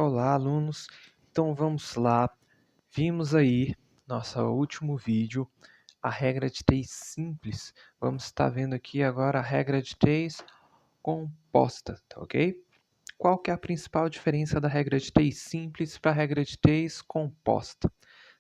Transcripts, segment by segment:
Olá, alunos. Então vamos lá. Vimos aí nosso último vídeo, a regra de três simples. Vamos estar vendo aqui agora a regra de três composta, tá ok? Qual que é a principal diferença da regra de três simples para a regra de três composta?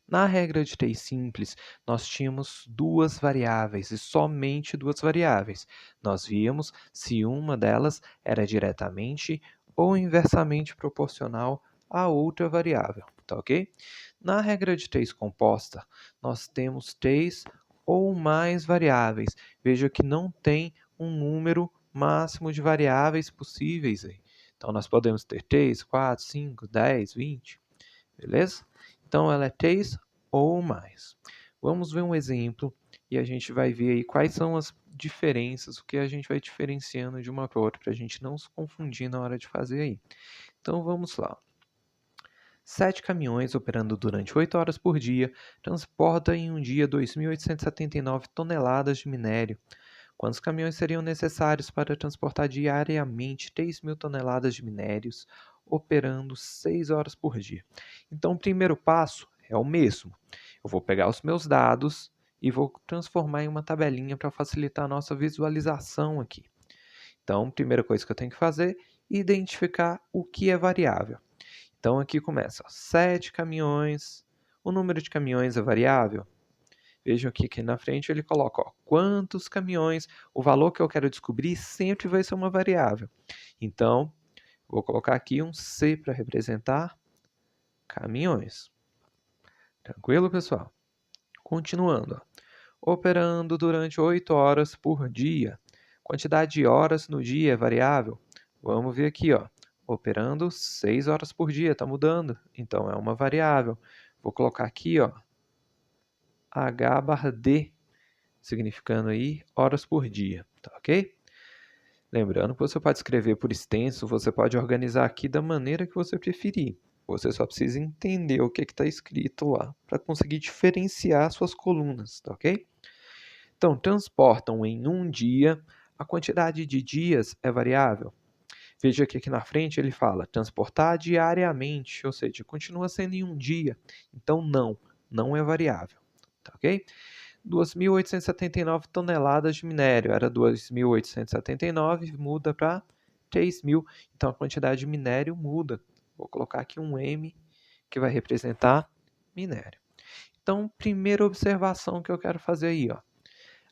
Na regra de três simples, nós tínhamos duas variáveis e somente duas variáveis. Nós víamos se uma delas era diretamente ou inversamente proporcional à outra variável, tá ok? Na regra de três composta, nós temos três ou mais variáveis. Veja que não tem um número máximo de variáveis possíveis aí. Então, nós podemos ter 3, 4, 5, 10, 20, beleza? Então, ela é 3 ou mais. Vamos ver um exemplo e a gente vai ver aí quais são as diferenças, o que a gente vai diferenciando de uma para outra, para a gente não se confundir na hora de fazer aí. Então, vamos lá. 7 caminhões operando durante 8 horas por dia transportam em um dia 2.879 toneladas de minério. Quantos caminhões seriam necessários para transportar diariamente 3.000 toneladas de minérios, operando 6 horas por dia? Então, o primeiro passo é o mesmo. Eu vou pegar os meus dados e vou transformar em uma tabelinha para facilitar a nossa visualização aqui. Então, a primeira coisa que eu tenho que fazer é identificar o que é variável. Então, aqui começa, 7 caminhões. O número de caminhões é variável? Vejam aqui na frente ele coloca quantos caminhões, o valor que eu quero descobrir sempre vai ser uma variável. Então, vou colocar aqui um C para representar caminhões. Tranquilo, pessoal? Continuando. Operando durante 8 horas por dia. Quantidade de horas no dia é variável? Vamos ver aqui, operando 6 horas por dia, está mudando. Então, é uma variável. Vou colocar aqui, H/D, significando aí horas por dia, tá ok? Lembrando que você pode escrever por extenso, você pode organizar aqui da maneira que você preferir. Você só precisa entender o que está escrito lá para conseguir diferenciar suas colunas, tá ok? Então, transportam em um dia, a quantidade de dias é variável. Veja que aqui na frente ele fala transportar diariamente, ou seja, continua sendo em um dia. Então, não é variável, tá ok? 2.879 toneladas de minério. Era 2.879, muda para 3.000. Então, a quantidade de minério muda. Vou colocar aqui um M, que vai representar minério. Então, primeira observação que eu quero fazer aí,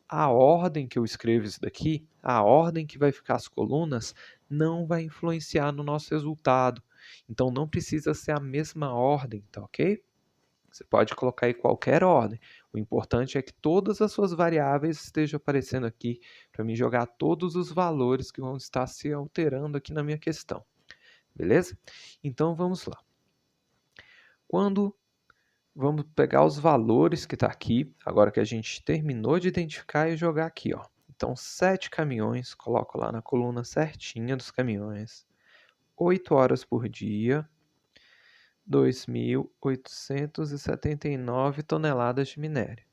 a ordem que eu escrevo isso daqui, a ordem que vai ficar as colunas, não vai influenciar no nosso resultado. Então, não precisa ser a mesma ordem, tá ok? Você pode colocar aí qualquer ordem. O importante é que todas as suas variáveis estejam aparecendo aqui para me jogar todos os valores que vão estar se alterando aqui na minha questão. Beleza? Então vamos lá. Vamos pegar os valores que está aqui, agora que a gente terminou de identificar e jogar aqui. Então, 7 caminhões, coloco lá na coluna certinha dos caminhões. 8 horas por dia, 2.879 toneladas de minério.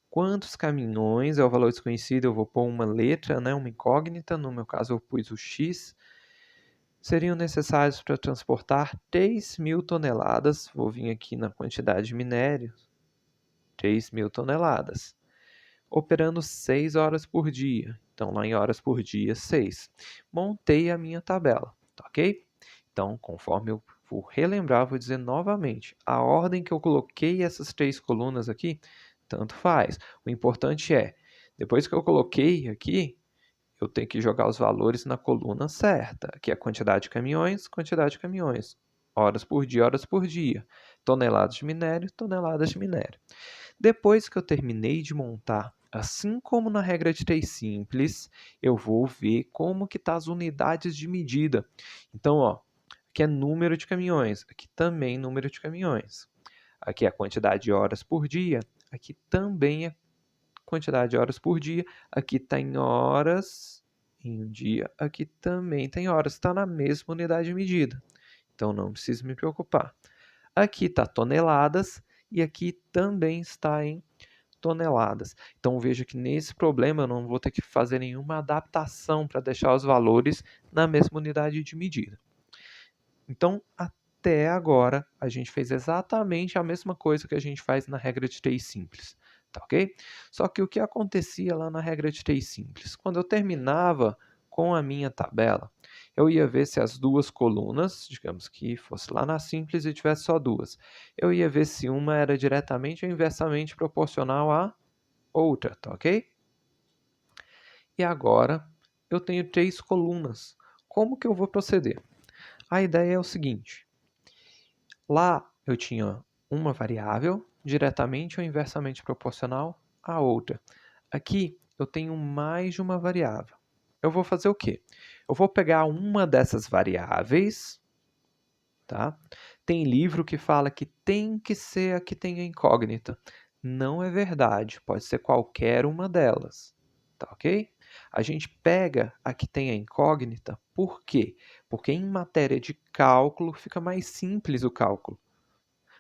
Quantos caminhões é o valor desconhecido? Eu vou pôr uma letra, uma incógnita. No meu caso, eu pus o X. Seriam necessários para transportar 3.000 toneladas. Vou vir aqui na quantidade de minério. 3.000 toneladas. Operando 6 horas por dia. Então, lá em horas por dia, 6. Montei a minha tabela, tá ok? Então, conforme eu vou relembrar, vou dizer novamente. A ordem que eu coloquei essas 3 colunas aqui, tanto faz. O importante é, depois que eu coloquei aqui, eu tenho que jogar os valores na coluna certa. Aqui é a quantidade de caminhões, quantidade de caminhões. Horas por dia, horas por dia. Toneladas de minério, toneladas de minério. Depois que eu terminei de montar, assim como na regra de três simples, eu vou ver como que tá as unidades de medida. Então, aqui é número de caminhões, aqui também número de caminhões. Aqui é a quantidade de horas por dia, aqui também é quantidade de horas por dia, aqui está em horas em um dia, aqui também tem horas, está na mesma unidade de medida. Então, não preciso me preocupar. Aqui está toneladas e aqui também está em toneladas. Então, veja que nesse problema eu não vou ter que fazer nenhuma adaptação para deixar os valores na mesma unidade de medida. Então, até agora, a gente fez exatamente a mesma coisa que a gente faz na regra de 3 simples, tá ok? Só que o que acontecia lá na regra de 3 simples? Quando eu terminava com a minha tabela, eu ia ver se as duas colunas, digamos que fosse lá na simples e tivesse só duas, eu ia ver se uma era diretamente ou inversamente proporcional à outra, tá ok? E agora eu tenho 3 colunas. Como que eu vou proceder? A ideia é o seguinte: lá eu tinha uma variável diretamente ou inversamente proporcional à outra. Aqui eu tenho mais de uma variável. Eu vou fazer o quê? Eu vou pegar uma dessas variáveis, tá? Tem livro que fala que tem que ser a que tem a incógnita. Não é verdade, pode ser qualquer uma delas, tá ok? A gente pega a que tem a incógnita, por quê? Porque em matéria de cálculo fica mais simples o cálculo,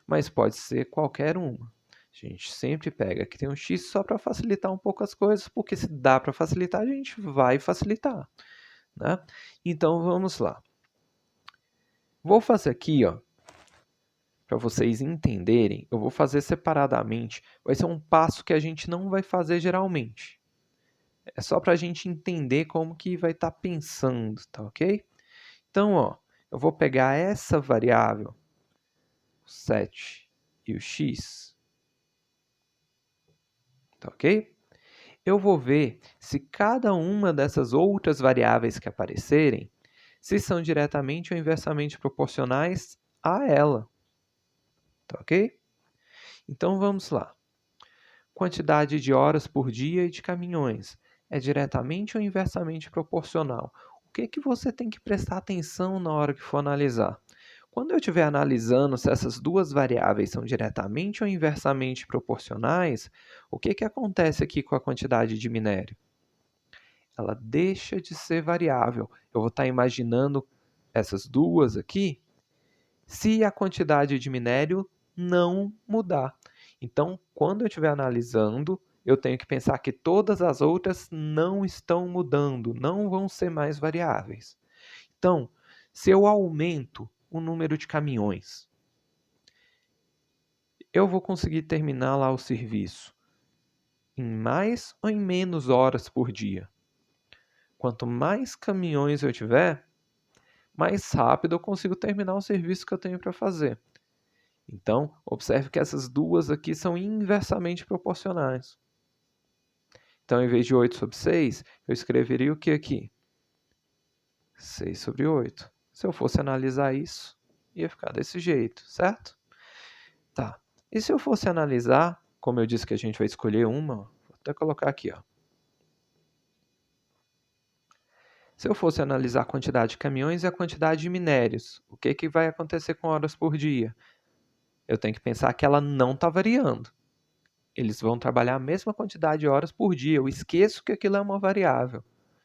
mas pode ser qualquer uma. A gente sempre pega a que tem um x só para facilitar um pouco as coisas, porque se dá para facilitar, a gente vai facilitar, né? Então vamos lá. Vou fazer aqui, ó, para vocês entenderem, eu vou fazer separadamente. Vai ser um passo que a gente não vai fazer geralmente. É só para a gente entender como que vai estar pensando, tá ok? Então, ó, eu vou pegar essa variável, o 7 e o x, tá ok? Eu vou ver se cada uma dessas outras variáveis que aparecerem, se são diretamente ou inversamente proporcionais a ela, tá ok? Então, vamos lá. Quantidade de horas por dia e de caminhões é diretamente ou inversamente proporcional? O que que você tem que prestar atenção na hora que for analisar? Quando eu estiver analisando se essas duas variáveis são diretamente ou inversamente proporcionais, o que que acontece aqui com a quantidade de minério? Ela deixa de ser variável. Eu vou estar imaginando essas duas aqui se a quantidade de minério não mudar. Então, quando eu estiver analisando, eu tenho que pensar que todas as outras não estão mudando, não vão ser mais variáveis. Então, se eu aumento o número de caminhões, eu vou conseguir terminar lá o serviço em mais ou em menos horas por dia. Quanto mais caminhões eu tiver, mais rápido eu consigo terminar o serviço que eu tenho para fazer. Então, observe que essas duas aqui são inversamente proporcionais. Então, em vez de 8 sobre 6, eu escreveria o que aqui? 6 sobre 8. Se eu fosse analisar isso, ia ficar desse jeito, certo? Tá. E se eu fosse analisar, como eu disse que a gente vai escolher uma, vou até colocar aqui, ó. Se eu fosse analisar a quantidade de caminhões e a quantidade de minérios, o que que vai acontecer com horas por dia? Eu tenho que pensar que ela não está variando. Eles vão trabalhar a mesma quantidade de horas por dia. Eu esqueço que aquilo é uma variável,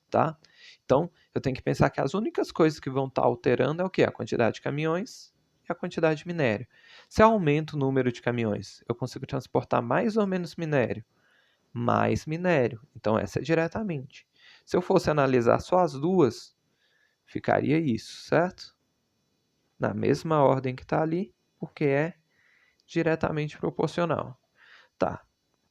tá? Então, eu tenho que pensar que as únicas coisas que vão estar alterando é o quê? A quantidade de caminhões e a quantidade de minério. Se eu aumento o número de caminhões, eu consigo transportar mais ou menos minério? Mais minério. Então, essa é diretamente. Se eu fosse analisar só as duas, ficaria isso, certo? Na mesma ordem que está ali, porque é diretamente proporcional. Tá,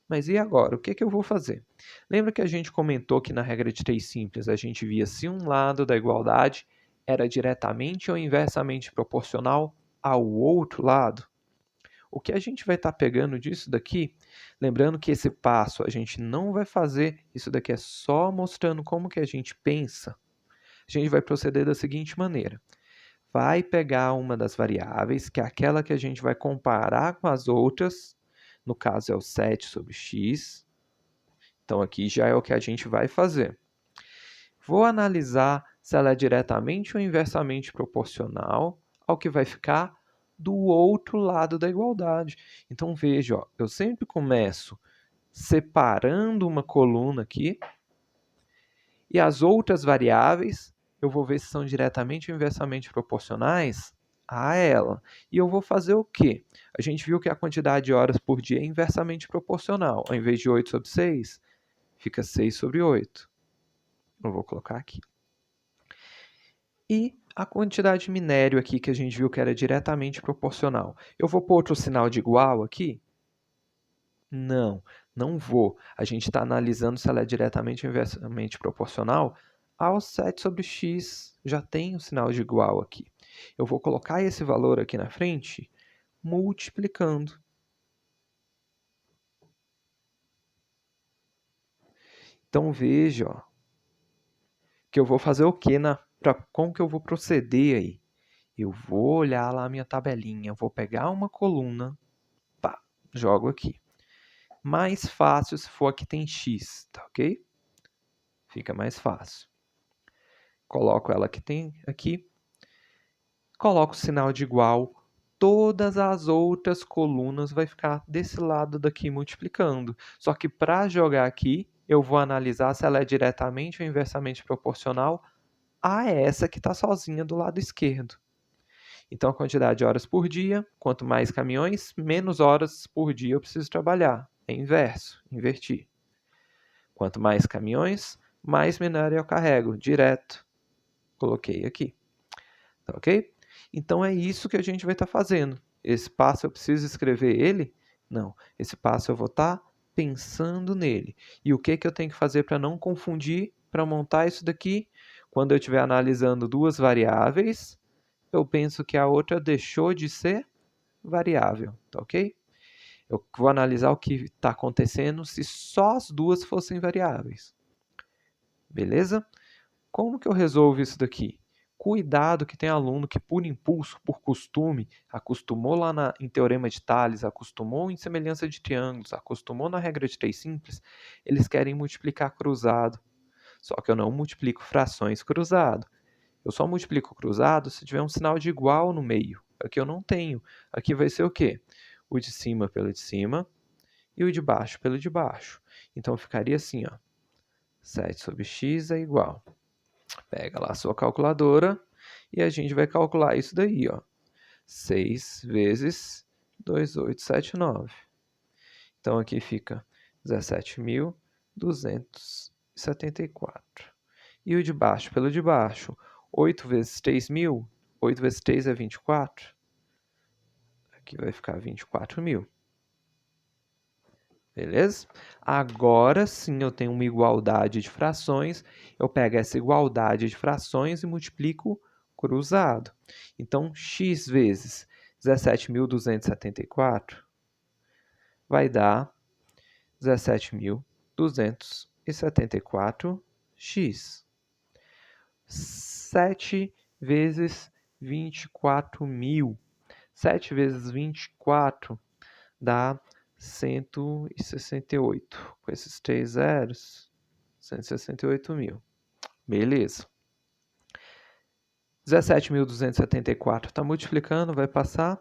mas e agora? O que que eu vou fazer? Lembra que a gente comentou que na regra de 3 simples a gente via se um lado da igualdade era diretamente ou inversamente proporcional ao outro lado? O que a gente vai estar pegando disso daqui, lembrando que esse passo a gente não vai fazer, isso daqui é só mostrando como que a gente pensa. A gente vai proceder da seguinte maneira. Vai pegar uma das variáveis, que é aquela que a gente vai comparar com as outras, no caso é o 7 sobre x. Então, aqui já é o que a gente vai fazer. Vou analisar se ela é diretamente ou inversamente proporcional ao que vai ficar do outro lado da igualdade. Então, veja, ó, eu sempre começo separando uma coluna aqui e as outras variáveis eu vou ver se são diretamente ou inversamente proporcionais a ela. E eu vou fazer o quê? A gente viu que a quantidade de horas por dia é inversamente proporcional. Ao invés de 8 sobre 6, fica 6 sobre 8. Eu vou colocar aqui. E A quantidade de minério aqui que a gente viu que era diretamente proporcional. Eu vou pôr outro sinal de igual aqui? Não, não vou. A gente está analisando se ela é diretamente ou inversamente proporcional ao 7 sobre x. Já tem o sinal de igual aqui. Eu vou colocar esse valor aqui na frente, multiplicando. Então, veja, ó, que eu vou fazer o quê? Como que eu vou proceder aí? Eu vou olhar lá a minha tabelinha, vou pegar uma coluna, pá, jogo aqui. Mais fácil se for aqui tem x, tá ok? Fica mais fácil. Coloco ela que tem aqui, coloco o sinal de igual, todas as outras colunas vai ficar desse lado daqui multiplicando. Só que para jogar aqui, eu vou analisar se ela é diretamente ou inversamente proporcional a essa que está sozinha do lado esquerdo. Então, a quantidade de horas por dia, quanto mais caminhões, menos horas por dia eu preciso trabalhar. É inverso, invertir. Quanto mais caminhões, mais minério eu carrego, direto. Coloquei aqui. Tá ok? Então, é isso que a gente vai estar fazendo. Esse passo eu preciso escrever ele? Não. Esse passo eu vou estar pensando nele. E o que eu tenho que fazer para não confundir, para montar isso daqui? Quando eu estiver analisando duas variáveis, eu penso que a outra deixou de ser variável, tá ok? Eu vou analisar o que está acontecendo se só as duas fossem variáveis. Beleza? Como que eu resolvo isso daqui? Cuidado que tem aluno que, por impulso, por costume, acostumou lá em Teorema de Tales, acostumou em semelhança de triângulos, acostumou na regra de três simples, eles querem multiplicar cruzado. Só que eu não multiplico frações cruzado. Eu só multiplico cruzado se tiver um sinal de igual no meio. Aqui eu não tenho. Aqui vai ser o quê? O de cima pelo de cima e o de baixo pelo de baixo. Então ficaria assim, ó. 7 sobre x é igual. Pega lá a sua calculadora e a gente vai calcular isso daí, ó. 6 vezes 2.879. Então aqui fica 17.274. E o de baixo pelo de baixo, 8 vezes 3.000, 8 vezes 3 é 24. Aqui vai ficar 24.000. Beleza? Agora sim eu tenho uma igualdade de frações. Eu pego essa igualdade de frações e multiplico cruzado. Então, x vezes 17.274 vai dar 17.274x. 7 vezes 24.000. 7 vezes 24 dá 168. Com esses 3 zeros, 168.000. Beleza. 17.274 está multiplicando, vai passar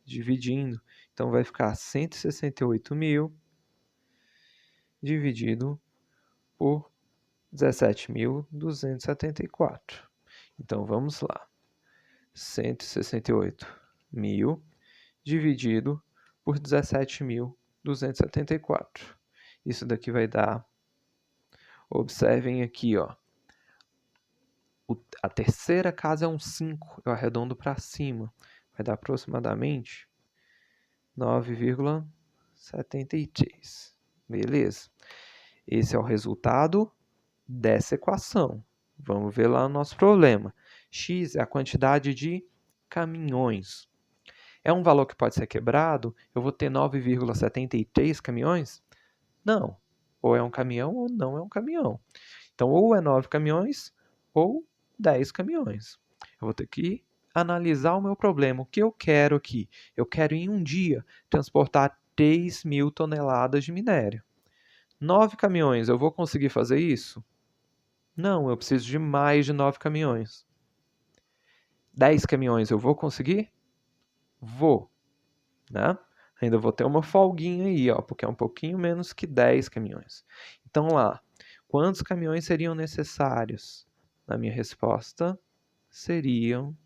dividindo. Então, vai ficar 168.000 dividido por 17.274. Então, vamos lá. 168.000 dividido por 17.274. Isso daqui vai dar, observem aqui, ó, a terceira casa é um 5, eu arredondo para cima, vai dar aproximadamente 9,73. Beleza? Esse é o resultado dessa equação. Vamos ver lá o nosso problema. X é a quantidade de caminhões. É um valor que pode ser quebrado? Eu vou ter 9,73 caminhões? Não. Ou é um caminhão ou não é um caminhão. Então, ou é 9 caminhões ou 10 caminhões. Eu vou ter que analisar o meu problema. O que eu quero aqui? Eu quero, em um dia, transportar 3.000 toneladas de minério. 9 caminhões, eu vou conseguir fazer isso? Não, eu preciso de mais de 9 caminhões. 10 caminhões, eu vou conseguir? Vou, né? Ainda vou ter uma folguinha aí, ó, porque é um pouquinho menos que 10 caminhões. Então, lá, quantos caminhões seriam necessários? Na minha resposta, seriam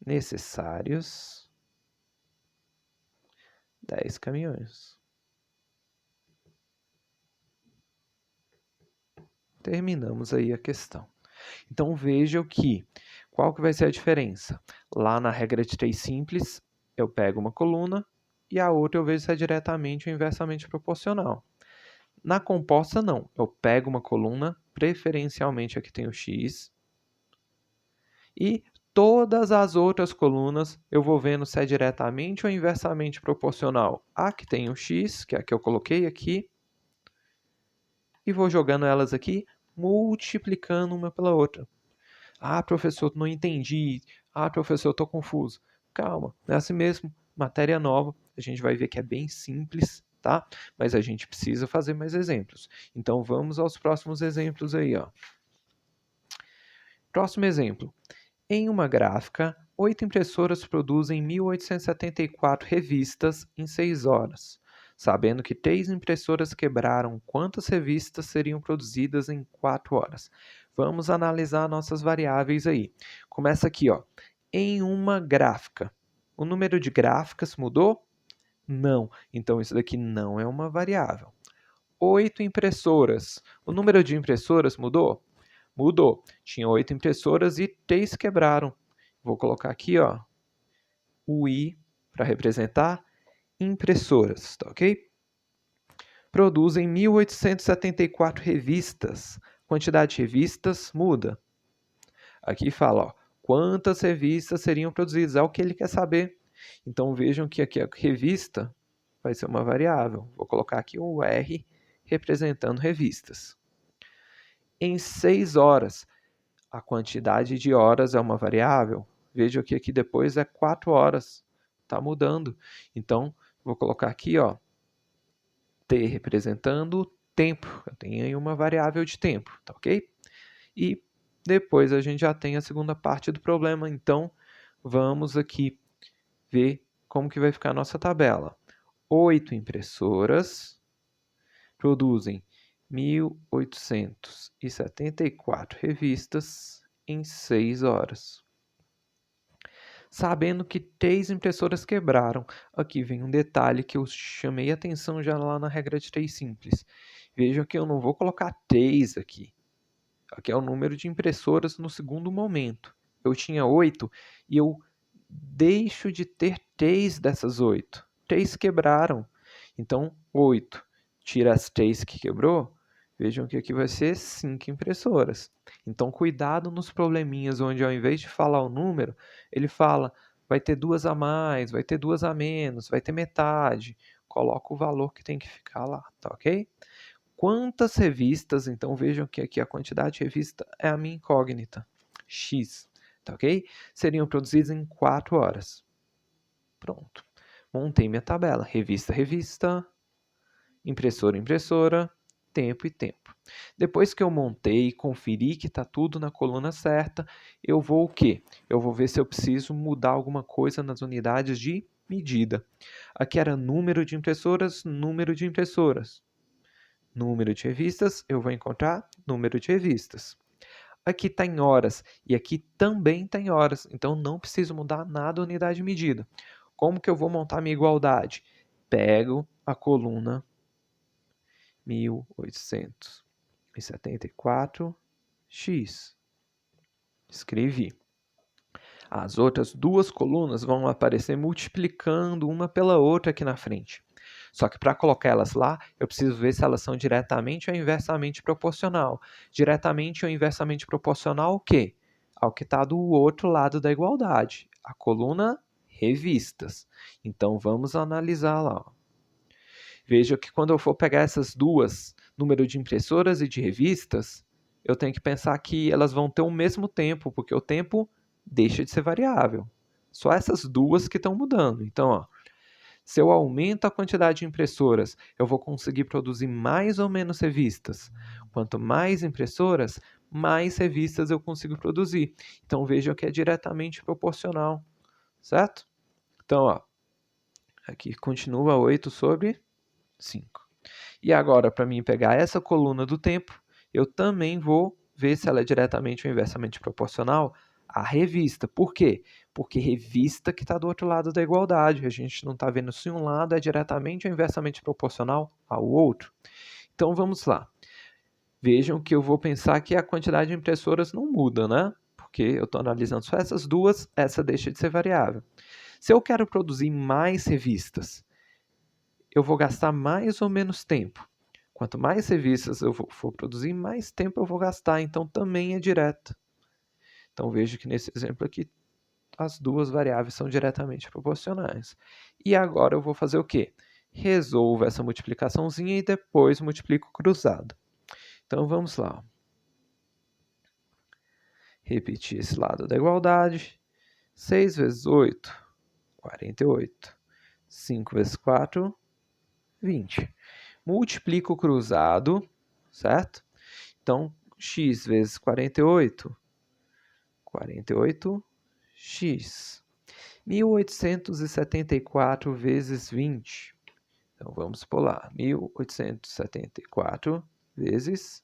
necessários 10 caminhões. Terminamos aí a questão. Então, vejam que, qual que vai ser a diferença? Lá na regra de 3 simples, eu pego uma coluna e a outra eu vejo se é diretamente ou inversamente proporcional. Na composta, não. Eu pego uma coluna, preferencialmente aqui tem o x, e todas as outras colunas eu vou vendo se é diretamente ou inversamente proporcional a que tem o x, que é a que eu coloquei aqui, e vou jogando elas aqui, multiplicando uma pela outra. Ah, professor, não entendi. Ah, professor, estou confuso. Calma, é assim mesmo. Matéria nova, a gente vai ver que é bem simples, tá? Mas a gente precisa fazer mais exemplos. Então vamos aos próximos exemplos aí, ó. Próximo exemplo. Em uma gráfica, 8 impressoras produzem 1.874 revistas em 6 horas. Sabendo que 3 impressoras quebraram, quantas revistas seriam produzidas em 4 horas? Vamos analisar nossas variáveis aí. Começa aqui, ó. Em uma gráfica. O número de gráficas mudou? Não. Então isso daqui não é uma variável. 8 impressoras. O número de impressoras mudou? Mudou. Tinha 8 impressoras e 3 quebraram. Vou colocar aqui, ó, o I para representar impressoras, tá ok? Produzem 1.874 revistas. Quantidade de revistas muda. Aqui fala, ó, quantas revistas seriam produzidas, é o que ele quer saber. Então vejam que aqui a revista vai ser uma variável. Vou colocar aqui o R representando revistas. Em 6 horas, a quantidade de horas é uma variável. Veja que aqui depois é 4 horas. Está mudando. Então, vou colocar aqui, ó, T representando tempo. Eu tenho aí uma variável de tempo, tá ok? E depois a gente já tem a segunda parte do problema. Então, vamos aqui ver como que vai ficar a nossa tabela. 8 impressoras produzem 1.874 revistas em 6 horas. Sabendo que 3 impressoras quebraram. Aqui vem um detalhe que eu chamei a atenção já lá na regra de 3 simples. Vejam que eu não vou colocar 3 aqui. Aqui é o número de impressoras no segundo momento. Eu tinha 8 e eu deixo de ter 3 dessas 8. 3 quebraram. Então, 8 tira as 3 que quebrou. Vejam que aqui vai ser 5 impressoras. Então, cuidado nos probleminhas onde ao invés de falar o número, ele fala, vai ter 2 a mais, vai ter 2 a menos, vai ter metade. Coloca o valor que tem que ficar lá, tá ok? Quantas revistas, então vejam que aqui a quantidade de revista é a minha incógnita, X, tá ok? Seriam produzidas em 4 horas. Pronto. Montei minha tabela, revista, revista, impressora, impressora, tempo e tempo. Depois que eu montei e conferi que está tudo na coluna certa, eu vou o quê? Eu vou ver se eu preciso mudar alguma coisa nas unidades de medida. Aqui era número de impressoras, número de impressoras. Número de revistas, eu vou encontrar número de revistas. Aqui está em horas e aqui também está em horas, então não preciso mudar nada a unidade de medida. Como que eu vou montar minha igualdade? Pego a coluna 1874x. Escrevi. As outras duas colunas vão aparecer multiplicando uma pela outra aqui na frente. Só que para colocar elas lá, eu preciso ver se elas são diretamente ou inversamente proporcional. Diretamente ou inversamente proporcional ao quê? Ao que está do outro lado da igualdade. A coluna revistas. Então vamos analisar lá. Ó. Veja que quando eu for pegar essas duas, número de impressoras e de revistas, eu tenho que pensar que elas vão ter o mesmo tempo, porque o tempo deixa de ser variável. Só essas duas que estão mudando. Então, ó, se eu aumento a quantidade de impressoras, eu vou conseguir produzir mais ou menos revistas. Quanto mais impressoras, mais revistas eu consigo produzir. Então, vejam que é diretamente proporcional, certo? Então, ó, aqui continua 8 sobre 5. E agora, para mim pegar essa coluna do tempo, eu também vou ver se ela é diretamente ou inversamente proporcional à revista. Por quê? Porque revista que está do outro lado da igualdade. A gente não está vendo se um lado é diretamente ou inversamente proporcional ao outro. Então, vamos lá. Vejam que eu vou pensar que a quantidade de impressoras não muda, né? Porque eu estou analisando só essas duas, essa deixa de ser variável. Se eu quero produzir mais revistas, eu vou gastar mais ou menos tempo. Quanto mais revistas eu for produzir, mais tempo eu vou gastar, então também é direto. Então veja que nesse exemplo aqui, as duas variáveis são diretamente proporcionais. E agora eu vou fazer o quê? Resolvo essa multiplicaçãozinha e depois multiplico cruzado. Então vamos lá. Repetir esse lado da igualdade. 6 vezes 8, 48. 5 vezes 4, 20. Multiplico cruzado, certo? Então, x vezes 48, 48x. 1874 vezes 20. Então, vamos pular. 1874 vezes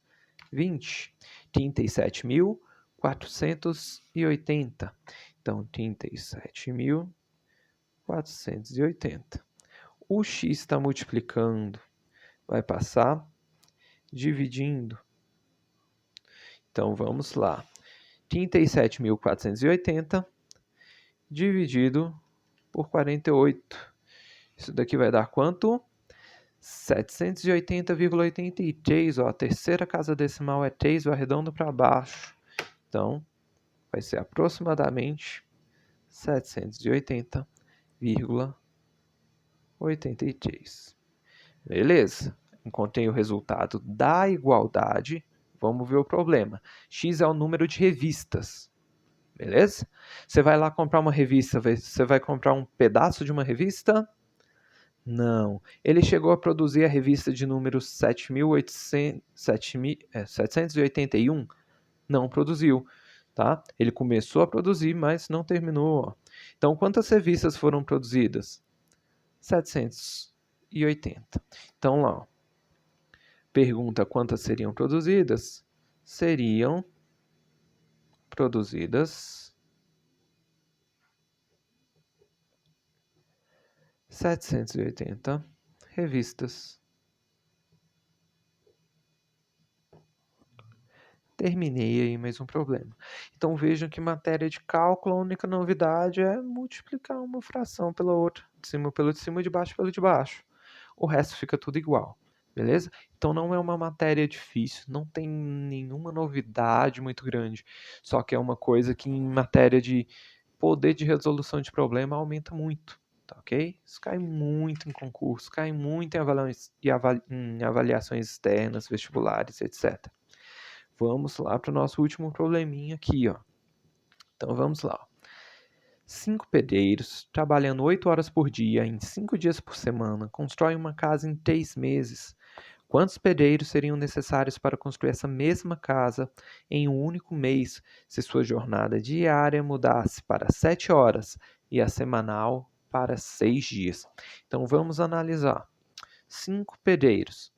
20. 37.480. Então, 37.480. O x está multiplicando, vai passar dividindo. Então, vamos lá. 37.480 dividido por 48. Isso daqui vai dar quanto? 780,83. A terceira casa decimal é 3, eu arredondo para baixo. Então, vai ser aproximadamente 780,83. Beleza? Encontrei o resultado da igualdade. Vamos ver o problema. X é o número de revistas. Beleza? Você vai lá comprar uma revista, você vai comprar um pedaço de uma revista? Não. Ele chegou a produzir a revista de número 781? Não produziu, tá? Ele começou a produzir, mas não terminou. Então, quantas revistas foram produzidas? 780. Então, lá, ó. Pergunta quantas seriam produzidas? Seriam produzidas 780 revistas. Terminei aí mais um problema. Então vejam que em matéria de cálculo a única novidade é multiplicar uma fração pela outra, de cima pelo de cima, de baixo pelo de baixo. O resto fica tudo igual, beleza? Então não é uma matéria difícil, não tem nenhuma novidade muito grande, só que é uma coisa que em matéria de poder de resolução de problema aumenta muito, tá ok? Isso cai muito em concurso, cai muito em avaliações externas, vestibulares, etc. Vamos lá para o nosso último probleminha aqui, ó. Então vamos lá. 5 pedreiros, trabalhando 8 horas por dia, em 5 dias por semana, constroem uma casa em 3 meses. Quantos pedreiros seriam necessários para construir essa mesma casa em um único mês, se sua jornada diária mudasse para 7 horas e a semanal para 6 dias? Então vamos analisar. 5 pedreiros.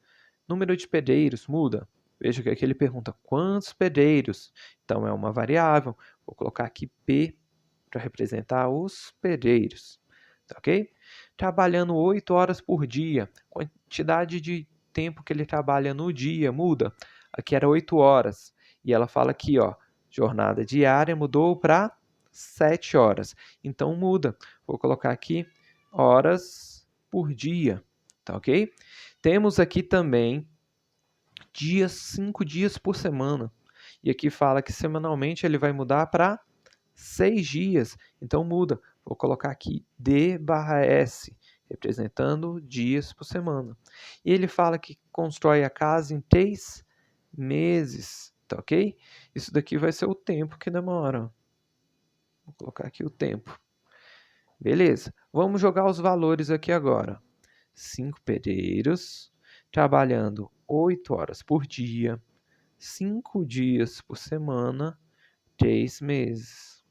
Número de pedreiros muda. Veja que aqui ele pergunta quantos pedreiros. Então é uma variável. Vou colocar aqui P para representar os pedreiros. Tá ok? Trabalhando 8 horas por dia. Quantidade de tempo que ele trabalha no dia muda. Aqui era 8 horas. E ela fala aqui, ó, jornada diária mudou para 7 horas. Então muda. Vou colocar aqui horas por dia. Tá ok? Temos aqui também dias, 5 dias por semana. E aqui fala que semanalmente ele vai mudar para 6 dias. Então muda. Vou colocar aqui D/S, representando dias por semana. E ele fala que constrói a casa em 3 meses. Tá ok? Isso daqui vai ser o tempo que demora. Vou colocar aqui o tempo. Beleza. Vamos jogar os valores aqui agora. 5 pedreiros, trabalhando 8 horas por dia, 5 dias por semana, 3 meses.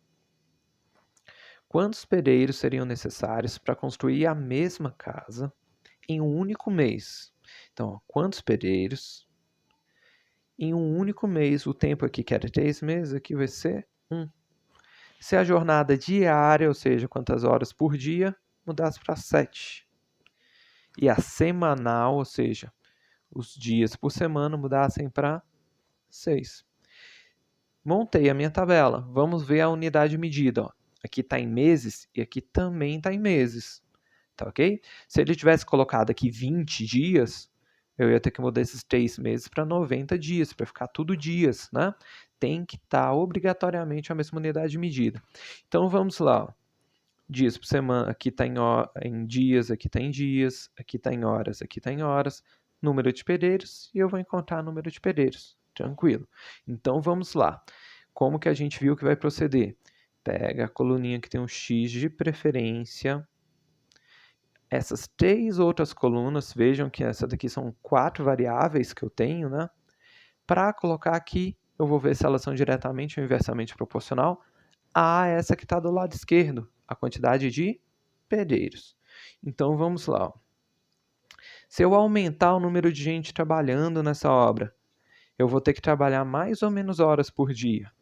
Quantos pedreiros seriam necessários para construir a mesma casa em um único mês? Então, ó, quantos pedreiros em um único mês? O tempo aqui que era 3 meses, aqui vai ser 1. Se a jornada diária, ou seja, quantas horas por dia, mudasse para 7. E a semanal, ou seja, os dias por semana mudassem para 6. Montei a minha tabela. Vamos ver a unidade medida. Ó. Aqui está em meses e aqui também está em meses. Tá ok? Se ele tivesse colocado aqui 20 dias, eu ia ter que mudar esses 3 meses para 90 dias, para ficar tudo dias, né? Tem que estar obrigatoriamente a mesma unidade de medida. Então vamos lá. Ó. Dias por semana, aqui está em dias, aqui está em dias, aqui está em horas, aqui está em horas. Número de pedreiros e eu vou encontrar número de pedreiros. Tranquilo. Então vamos lá. Como que a gente viu que vai proceder? Pega a coluninha que tem um X de preferência. Essas 3 outras colunas, vejam que essa daqui são 4 variáveis que eu tenho, né? Para colocar aqui, eu vou ver se elas são diretamente ou inversamente proporcional a essa que está do lado esquerdo, a quantidade de pedreiros. Então vamos lá. Ó. Se eu aumentar o número de gente trabalhando nessa obra, eu vou ter que trabalhar mais ou menos horas por dia.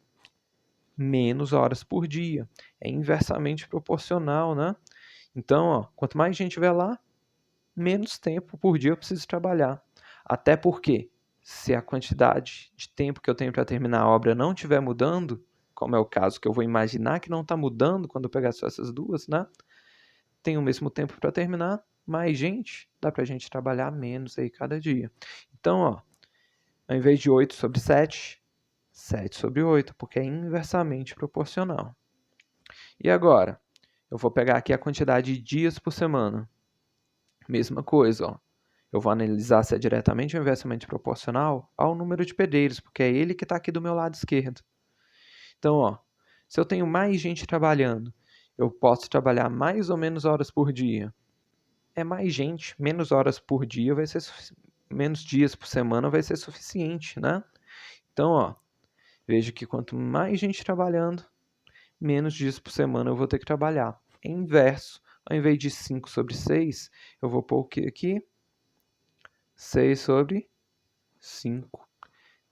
Menos horas por dia. É inversamente proporcional, né? Então, ó, quanto mais gente tiver lá, menos tempo por dia eu preciso trabalhar. Até porque, se a quantidade de tempo que eu tenho para terminar a obra não estiver mudando, como é o caso que eu vou imaginar que não está mudando quando eu pegar só essas duas, né? Tem o mesmo tempo para terminar, mais gente, dá para a gente trabalhar menos aí cada dia. Então, ó, ao invés de 8 sobre 7, 7 sobre 8, porque é inversamente proporcional. E agora, eu vou pegar aqui a quantidade de dias por semana. Mesma coisa, ó. Eu vou analisar se é diretamente ou inversamente proporcional ao número de pedreiros, porque é ele que está aqui do meu lado esquerdo. Então, ó, se eu tenho mais gente trabalhando, eu posso trabalhar mais ou menos horas por dia. É mais gente, menos horas por dia vai ser menos dias por semana vai ser suficiente, né? Então, ó, veja que quanto mais gente trabalhando, menos dias por semana eu vou ter que trabalhar. É inverso. Ao invés de 5 sobre 6, eu vou pôr o que aqui? 6 sobre 5.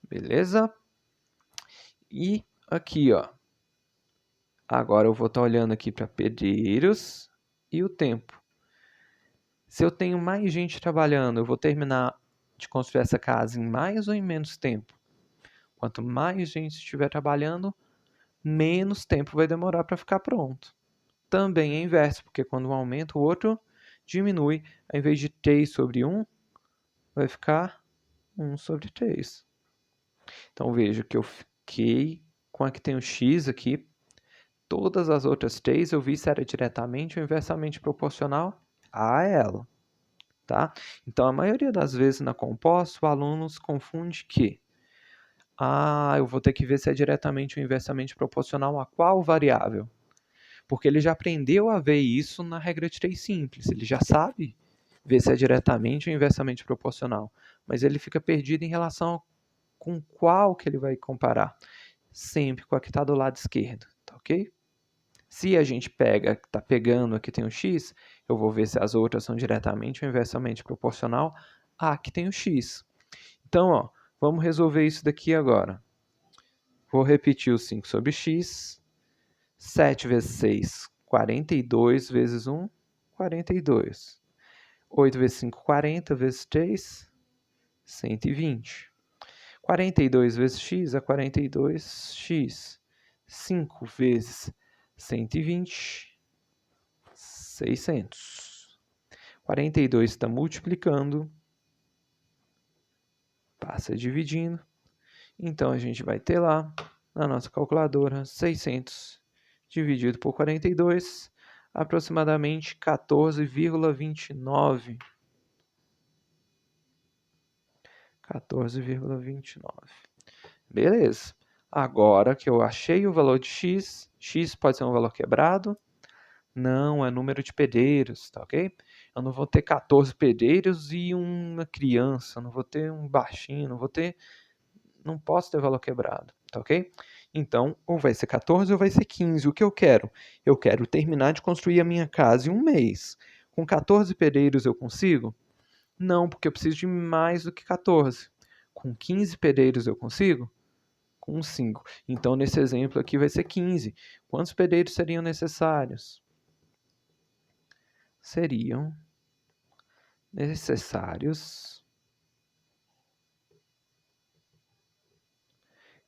Beleza? E aqui, ó. Agora eu vou estar olhando aqui para pedreiros e o tempo. Se eu tenho mais gente trabalhando, eu vou terminar de construir essa casa em mais ou em menos tempo? Quanto mais gente estiver trabalhando, menos tempo vai demorar para ficar pronto. Também é inverso, porque quando um aumenta, o outro diminui. Ao invés de 3 sobre 1, vai ficar 1 sobre 3. Então vejo que eu fiquei com a que tem o x aqui. Todas as outras 3 eu vi se era diretamente ou inversamente proporcional a ela. Tá? Então, a maioria das vezes na composta, o aluno se confunde que eu vou ter que ver se é diretamente ou inversamente proporcional a qual variável. Porque ele já aprendeu a ver isso na regra de 3 simples. Ele já sabe ver se é diretamente ou inversamente proporcional. Mas ele fica perdido em relação com qual que ele vai comparar. Sempre com a que está do lado esquerdo, tá ok? Se a gente está pegando aqui tem o x, eu vou ver se as outras são diretamente ou inversamente proporcional a que tem o x. Então, ó, vamos resolver isso daqui agora. Vou repetir o 5 sobre x. 7 vezes 6, 42 vezes 1, 42. 8 vezes 5, 40 vezes 3, 120. 42 vezes x é 42x. 5 vezes 120, 600. 42 está multiplicando, passa dividindo. Então, a gente vai ter lá, na nossa calculadora, 600 dividido por 42, aproximadamente 14,29. 14,29. Beleza. Agora que eu achei o valor de x, x pode ser um valor quebrado? Não, é número de pedreiros, tá ok? Eu não vou ter 14 pedreiros e uma criança, não vou ter um baixinho, não posso ter valor quebrado, tá ok? Então, ou vai ser 14 ou vai ser 15. O que eu quero? Eu quero terminar de construir a minha casa em um mês. Com 14 pedreiros eu consigo? Não, porque eu preciso de mais do que 14. Com 15 pedreiros eu consigo? Com 5. Então, nesse exemplo aqui vai ser 15. Quantos pedreiros seriam necessários? Seriam necessários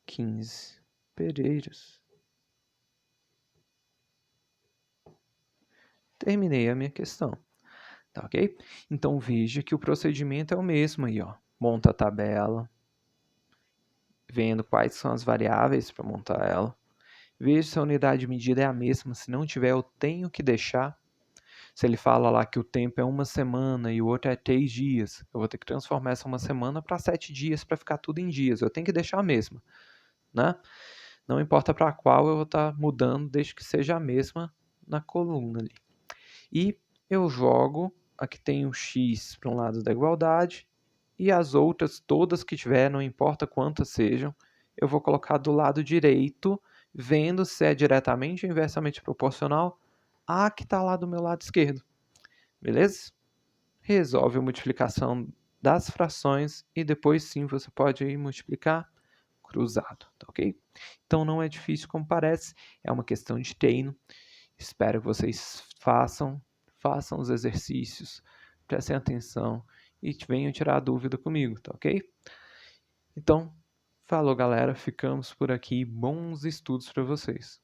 15 pereiros. Terminei a minha questão, tá ok? Então veja que o procedimento é o mesmo aí, ó. Monta a tabela, vendo quais são as variáveis para montar ela. Veja se a unidade de medida é a mesma, se não tiver eu tenho que deixar. Se ele fala lá que o tempo é 1 semana e o outro é 3 dias, eu vou ter que transformar essa 1 semana para 7 dias para ficar tudo em dias. Eu tenho que deixar a mesma, né? Não importa para qual eu vou estar mudando, desde que seja a mesma na coluna ali. E eu jogo, aqui tem um X para um lado da igualdade, e as outras, todas que tiver, não importa quantas sejam, eu vou colocar do lado direito, vendo se é diretamente ou inversamente proporcional à que está lá do meu lado esquerdo. Beleza? Resolve a multiplicação das frações e depois sim você pode ir multiplicar cruzado, tá ok? Então não é difícil como parece, é uma questão de treino. Espero que vocês façam os exercícios, prestem atenção e venham tirar a dúvida comigo, tá ok? Então, falou galera, ficamos por aqui, bons estudos para vocês.